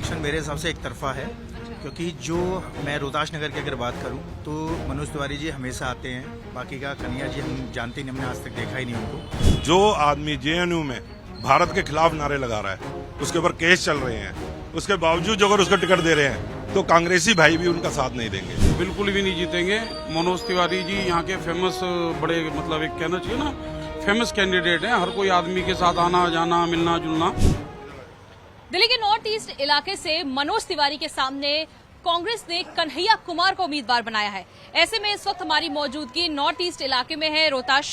Election मेरे हिसाब से एक तरफा है, क्योंकि जो मैं रोहतास नगर की अगर बात करूं तो मनोज तिवारी जी हमेशा आते हैं, बाकी का कन्हैया जी हम जानते नहीं, हमने आज तक देखा ही नहीं उनको। जो आदमी जेएनयू में भारत के खिलाफ नारे लगा रहा है, उसके ऊपर केस चल रहे हैं, उसके बावजूद अगर उसको टिकट दे रहे हैं तो कांग्रेसी भाई भी उनका साथ नहीं देंगे। बिल्कुल भी नहीं जीतेंगे। मनोज तिवारी जी यहाँ के फेमस, बड़े मतलब एक कहना चाहिए ना, फेमस कैंडिडेट हैं। हर कोई आदमी के साथ आना जाना मिलना जुलना। दिल्ली के नॉर्थ ईस्ट इलाके से मनोज तिवारी के सामने कांग्रेस ने कन्हैया कुमार को उम्मीदवार बनाया है। ऐसे में इस वक्त हमारी मौजूदगी नॉर्थ ईस्ट इलाके में है, रोहतास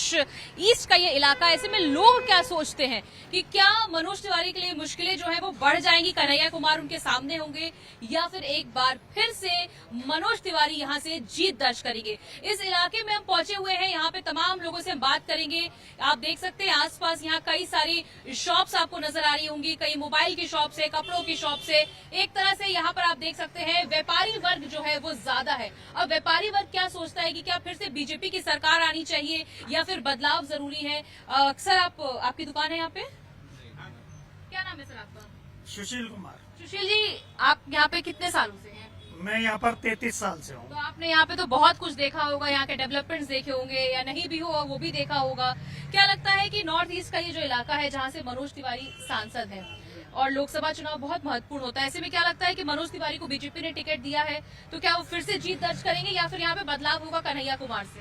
ईस्ट का ये इलाका। ऐसे में लोग क्या सोचते हैं कि क्या मनोज तिवारी के लिए मुश्किलें जो है वो बढ़ जाएंगी, कन्हैया कुमार उनके सामने होंगे, या फिर एक बार फिर से मनोज तिवारी यहां से जीत दर्ज करेंगे। इस इलाके में हम पहुंचे हुए हैं, यहाँ पे तमाम लोगों से हम बात करेंगे। आप देख सकते हैं आसपास यहाँ कई सारी शॉप्स आपको नजर आ रही होंगी, कई मोबाइल की शॉप से, कपड़ों की शॉप से। एक तरह से यहाँ पर आप देख सकते हैं व्यापारी वर्ग जो है वो ज्यादा है। अब व्यापारी वर्ग क्या सोचता है कि क्या फिर से बीजेपी की सरकार आनी चाहिए या फिर बदलाव जरूरी है। सर आपकी दुकान है यहाँ पे, क्या नाम है सर आपका? सुशील कुमार। सुशील जी, आप यहाँ पे कितने सालों से हैं? मैं यहाँ पर 33 साल से हूँ। तो आपने यहाँ पे तो बहुत कुछ देखा होगा, यहाँ के डेवलपमेंट्स देखे होंगे, या नहीं भी हो वो भी देखा होगा। क्या लगता है कि नॉर्थ ईस्ट का ये जो इलाका है जहाँ से मनोज तिवारी सांसद है और लोकसभा चुनाव बहुत महत्वपूर्ण होता है, ऐसे में क्या लगता है कि मनोज तिवारी को बीजेपी ने टिकट दिया है तो क्या वो फिर से जीत दर्ज करेंगे या फिर यहाँ पे बदलाव होगा कन्हैया कुमार से?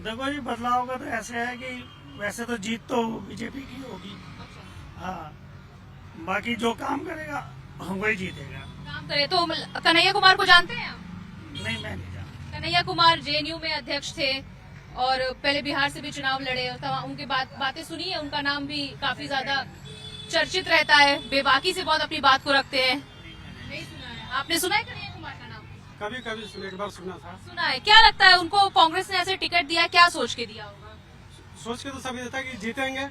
देखो जी, बदलाव का तो ऐसे है कि वैसे तो जीत तो बीजेपी की होगी। हाँ, बाकी जो काम करेगा वही जीतेगा। काम करे तो कन्हैया कुमार को जानते हैं आप? नहीं, मैं नहीं जानता। कन्हैया कुमार जेएनयू में अध्यक्ष थे और पहले बिहार से भी चुनाव लड़े। उनके बातें सुनी है, उनका नाम भी काफी ज्यादा चर्चित रहता है, बेबाकी से बहुत अपनी बात को रखते हैं। नहीं सुना है? आपने सुना है कन्हैया कुमार का नाम? कभी कभी सुने, एक बार सुना था। सुना है। क्या लगता है उनको कांग्रेस ने ऐसे टिकट दिया, क्या सोच के दिया होगा? सोच के तो सब ये था कि जीतेंगे,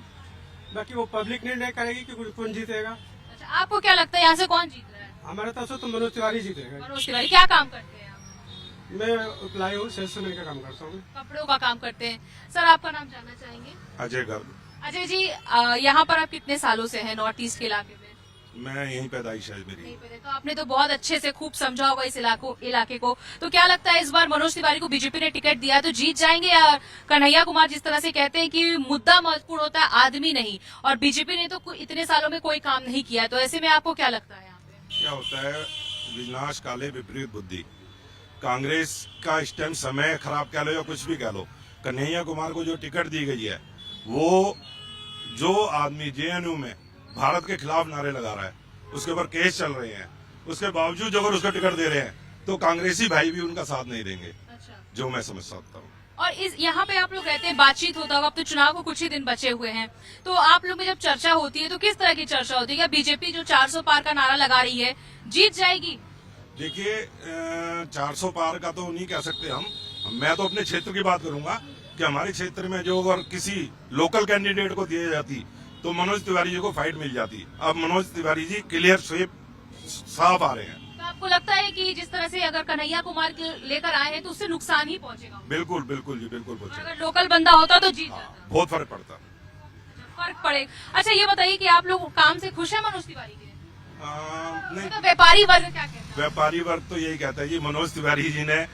बाकी वो पब्लिक निर्णय करेगी कि कौन जीतेगा। अच्छा, आपको क्या लगता है यहाँ से कौन जीत रहा है? हमारे तरफ से तो मनोज तिवारी जीतेगा। मनोज तिवारी क्या काम करते हैं आप? मैं प्लाईवुड सेल्समैन का काम करता हूँ। कपड़ों का काम करते हैं। सर आपका नाम जानना चाहेंगे? अजय गर्ग। अजय जी, यहाँ पर आप कितने सालों से हैं नॉर्थ ईस्ट के इलाके में? मैं यहीं पैदाइश है मेरी। नहीं पता, तो आपने तो बहुत अच्छे से खूब समझा होगा इस इलाके को। तो क्या लगता है इस बार मनोज तिवारी को बीजेपी ने टिकट दिया तो जीत जाएंगे, या कन्हैया कुमार जिस तरह से कहते हैं कि मुद्दा महत्वपूर्ण होता है, आदमी नहीं, और बीजेपी ने तो इतने सालों में कोई काम नहीं किया, तो ऐसे में आपको क्या लगता है यहाँ पे? क्या होता है, विनाश काले विपरीत बुद्धि। कांग्रेस का इस टाइम समय खराब कह लो या कुछ भी कह लो, कन्हैया कुमार को जो टिकट दी गई है, वो जो आदमी जेएनयू में भारत के खिलाफ नारे लगा रहा है, उसके ऊपर केस चल रहे हैं, उसके बावजूद अगर उसको टिकट दे रहे हैं तो कांग्रेसी भाई भी उनका साथ नहीं देंगे। अच्छा। जो मैं समझ सकता हूँ। और इस यहाँ पे आप लोग कहते हैं बातचीत होता होगा, अब तो चुनाव को कुछ ही दिन बचे हुए हैं, तो आप लोग में जब चर्चा होती है तो किस तरह की चर्चा होती है? क्या बीजेपी जो 400 पार का नारा लगा रही है जीत जाएगी? देखिए, 400 पार का तो नहीं कह सकते हम। मैं तो अपने क्षेत्र की बात करूंगा कि हमारे क्षेत्र में जो अगर किसी लोकल कैंडिडेट को दी जाती तो मनोज तिवारी जी को फाइट मिल जाती। अब मनोज तिवारी जी क्लियर स्वीप साफ आ रहे हैं। तो आपको लगता है कि जिस तरह से अगर कन्हैया कुमार लेकर आए हैं तो उससे नुकसान ही पहुंचेगा? बिल्कुल बिल्कुल जी, बिल्कुल पहुंचेगा। अगर लोकल बंदा होता तो जीत जाता। बहुत फर्क पड़ता। फर्क पड़ेगा। अच्छा, ये बताइए कि आप लोग काम से खुश हैं मनोज तिवारी के? नहीं, तो व्यापारी वर्ग क्या कहता है? व्यापारी वर्ग तो यही कहता है जी, मनोज तिवारी जी ने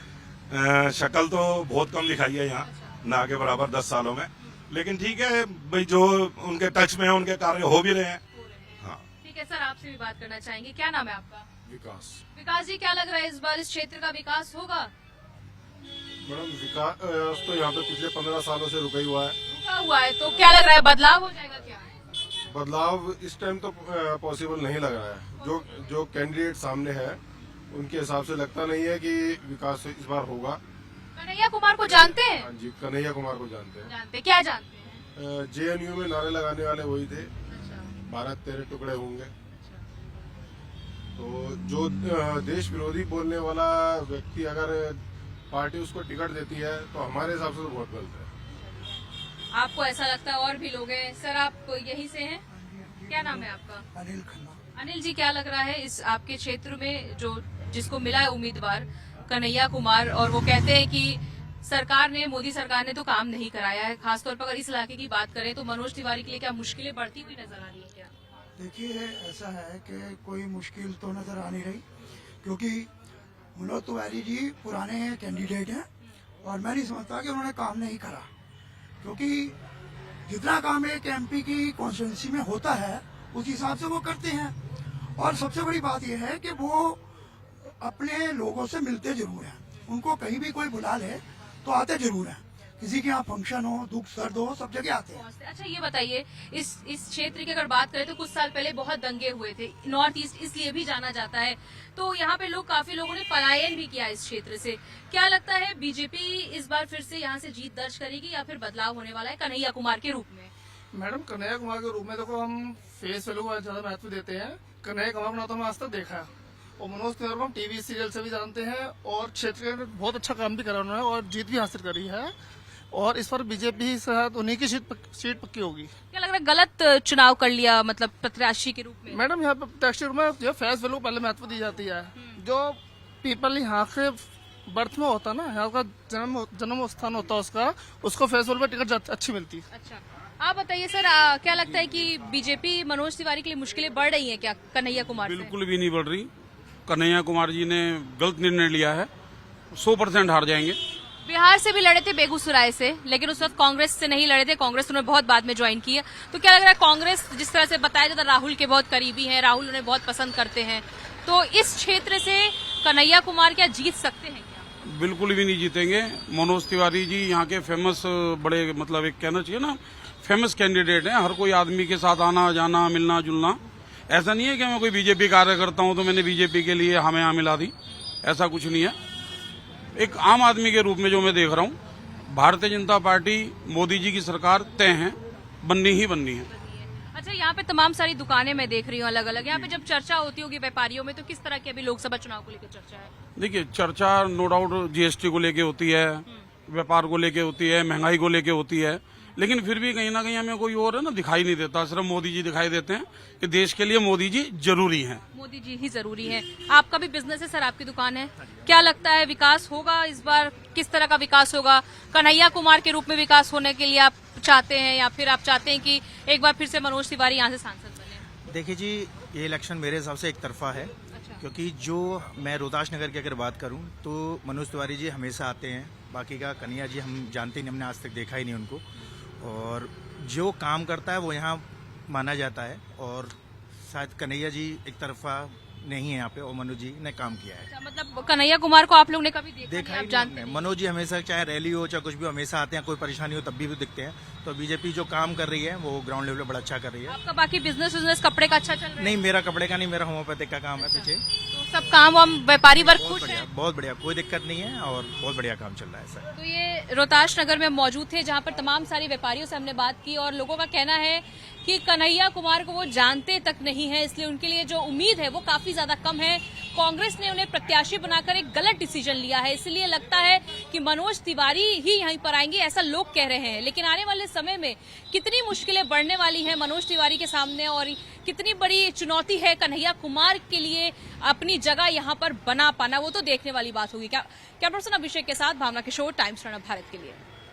शक्ल तो बहुत कम दिखाई है यहाँ, ना के बराबर 10 सालों में, लेकिन ठीक है भाई, जो उनके टच में है उनके कार्य हो भी रहे हैं। हाँ, ठीक है। सर आपसे भी बात करना चाहेंगे, क्या नाम है आपका? विकास। विकास जी, क्या लग रहा है इस बार इस क्षेत्र का विकास होगा? मैडम, विकास तो यहाँ पे पिछले 15 सालों से रुका ही हुआ है। रुका हुआ है, तो क्या लग रहा है बदलाव हो जाएगा क्या? बदलाव इस टाइम तो पॉसिबल नहीं लग रहा है। जो कैंडिडेट सामने है उनके हिसाब से लगता नहीं है कि विकास इस बार होगा। कन्हैया कुमार को जानते हैं? हाँ जी, कन्हैया कुमार को जानते हैं। जानते, क्या जानते हैं? जेएनयू में नारे लगाने वाले वही थे, अच्छा। भारत तेरे टुकड़े होंगे। तो जो देश विरोधी बोलने वाला व्यक्ति अगर पार्टी उसको टिकट देती है तो हमारे हिसाब से तो बहुत गलत है। आपको ऐसा लगता है? और भी लोग हैं। सर आप यहीं से हैं, क्या नाम है आपका? अनिल खन्ना। अनिल जी, क्या लग रहा है इस आपके क्षेत्र में जो जिसको मिला है उम्मीदवार कन्हैया कुमार, और वो कहते हैं कि सरकार ने, मोदी सरकार ने तो काम नहीं कराया है, खासतौर पर अगर इस इलाके की बात करें तो मनोज तिवारी के लिए क्या मुश्किलें बढ़ती हुई नजर आ रही है क्या? देखिए ऐसा है कि कोई मुश्किल तो नज़र आ नहीं रही, क्योंकि मनोज तिवारी जी पुराने कैंडिडेट हैं और मैं नहीं समझता कि उन्होंने काम नहीं करा, क्योंकि जितना काम एक एमपी की कॉन्स्टिट्यूंसी में होता है उस हिसाब से वो करते हैं। और सबसे बड़ी बात यह है कि वो अपने लोगों से मिलते जरूर हैं, उनको कहीं भी कोई बुला ले तो आते जरूर हैं, किसी के यहाँ फंक्शन हो, दुख दर्द हो, सब जगह आते हैं। अच्छा ये बताइए, इस क्षेत्र की अगर बात करें तो कुछ साल पहले बहुत दंगे हुए थे, नॉर्थ ईस्ट इसलिए भी जाना जाता है, तो यहाँ पे काफी लोगों ने पलायन भी किया इस क्षेत्र से। क्या लगता है बीजेपी इस बार फिर से यहाँ से जीत दर्ज करेगी या फिर बदलाव होने वाला है कन्हैया कुमार के रूप में? मैडम कन्हैया कुमार के रूप में देखो हम फेस वैल्यू को ज्यादा महत्व देते हैं। कन्हैया कुमार को ना तो हमने आज तक देखा है और मनोज तिवारी को हम टीवी सीरियल से भी जानते हैं और क्षेत्र के अंदर बहुत अच्छा काम भी करा उन्होंने और जीत भी हासिल करी है और इस पर बीजेपी के साथ उन्हीं की सीट पक्की होगी। क्या लग रहा है गलत चुनाव कर लिया, मतलब प्रत्याशी के रूप में? मैडम यहाँ पे प्रत्याशी में जो फेस वैल्यू पहले महत्व दी जाती है, जो पीपल यहाँ के बर्थ में होता है ना, यहाँ का जन्म स्थान होता है उसको फेस वैल्यू पर टिकट अच्छी मिलती है। अच्छा आप बताइए सर, क्या लगता है कि बीजेपी मनोज तिवारी के लिए मुश्किलें बढ़ रही हैं क्या कन्हैया कुमार से? बिल्कुल भी नहीं बढ़ रही। कन्हैया कुमार जी ने गलत निर्णय लिया है, 100% हार जाएंगे। बिहार से भी लड़े थे, बेगूसराय से, लेकिन उस वक्त कांग्रेस से नहीं लड़े थे, कांग्रेस उन्होंने बहुत बाद में ज्वाइन किया। तो क्या लग रहा है कांग्रेस जिस तरह से बताया जाता राहुल के बहुत करीबी हैं, राहुल उन्हें बहुत पसंद करते हैं, तो इस क्षेत्र से कन्हैया कुमार क्या जीत सकते हैं क्या? बिल्कुल भी नहीं जीतेंगे। मनोज तिवारी जी यहाँ के फेमस बड़े मतलब एक कहना चाहिए ना फेमस कैंडिडेट हैं। हर कोई आदमी के साथ आना जाना मिलना जुलना, ऐसा नहीं है कि मैं कोई बीजेपी कार्यकर्ता हूं तो मैंने बीजेपी के लिए हमें यहाँ मिला दी, ऐसा कुछ नहीं है। एक आम आदमी के रूप में जो मैं देख रहा हूँ, भारतीय जनता पार्टी मोदी जी की सरकार तय है, बननी ही बननी है। अच्छा यहाँ पे तमाम सारी दुकानें मैं देख रही हूँ अलग अलग, यहाँ पे जब चर्चा होती होगी व्यापारियों में, तो किस तरह की अभी लोकसभा चुनाव को लेकर चर्चा है? देखिए चर्चा नो डाउट जीएसटी को लेके होती है, व्यापार को लेके होती है, महंगाई को लेके होती है, लेकिन फिर भी कहीं ना कहीं हमें कोई और है ना दिखाई नहीं देता, सिर्फ मोदी जी दिखाई देते हैं कि देश के लिए मोदी जी जरूरी हैं। मोदी जी ही जरूरी है। आपका भी बिजनेस है सर, आपकी दुकान है, क्या लगता है विकास होगा इस बार? किस तरह का विकास होगा? कन्हैया कुमार के रूप में विकास होने के लिए आप चाहते हैं या फिर आप चाहते हैं कि एक बार फिर से मनोज तिवारी यहाँ से सांसद बने? देखिए जी, ये इलेक्शन मेरे हिसाब से एक तरफा है, क्योंकि जो मैं रोहतास नगर की अगर बात करूं तो मनोज तिवारी जी हमेशा आते हैं, बाकी का कन्हैया जी हम जानते नहीं, हमने आज तक देखा ही नहीं उनको, और जो काम करता है वो यहाँ माना जाता है, और शायद कन्हैया जी एक तरफा नहीं है यहाँ पे और मनोज जी ने काम किया है। अच्छा, मतलब कन्हैया कुमार को आप लोग ने कभी देखा नहीं, आप जानते नहीं। मनोज जी हमेशा चाहे रैली हो चाहे कुछ भी हमेशा आते हैं, कोई परेशानी हो तब भी दिखते हैं। तो बीजेपी जो काम कर रही है वो ग्राउंड लेवल पे बड़ा अच्छा कर रही है। आपका बाकी बिजनेस कपड़े का अच्छा चल रहा है? नहीं, मेरा कपड़े का नहीं, मेरा होम्योपैथिक का काम है पीछे। तो सब काम हम व्यापारी वर्ग खुश है? बहुत बढ़िया, कोई दिक्कत नहीं है और बहुत बढ़िया काम चल रहा है सर। तो ये रोहतास नगर में मौजूद थे, जहां पर तमाम सारी व्यापारियों से हमने बात की और लोगों का कहना है कि कन्हैया कुमार को वो जानते तक नहीं है, इसलिए उनके लिए जो उम्मीद है वो काफी ज्यादा कम है। कांग्रेस ने उन्हें प्रत्याशी बनाकर एक गलत डिसीजन लिया है, इसलिए लगता है कि मनोज तिवारी ही यहीं पर आएंगे, ऐसा लोग कह रहे हैं। लेकिन आने वाले समय में कितनी मुश्किलें बढ़ने वाली हैं मनोज तिवारी के सामने और कितनी बड़ी चुनौती है कन्हैया कुमार के लिए अपनी जगह यहाँ पर बना पाना, वो तो देखने वाली बात होगी। कैमरा पर्सन अभिषेक के साथ भावना किशोर, टाइम्स भारत के लिए।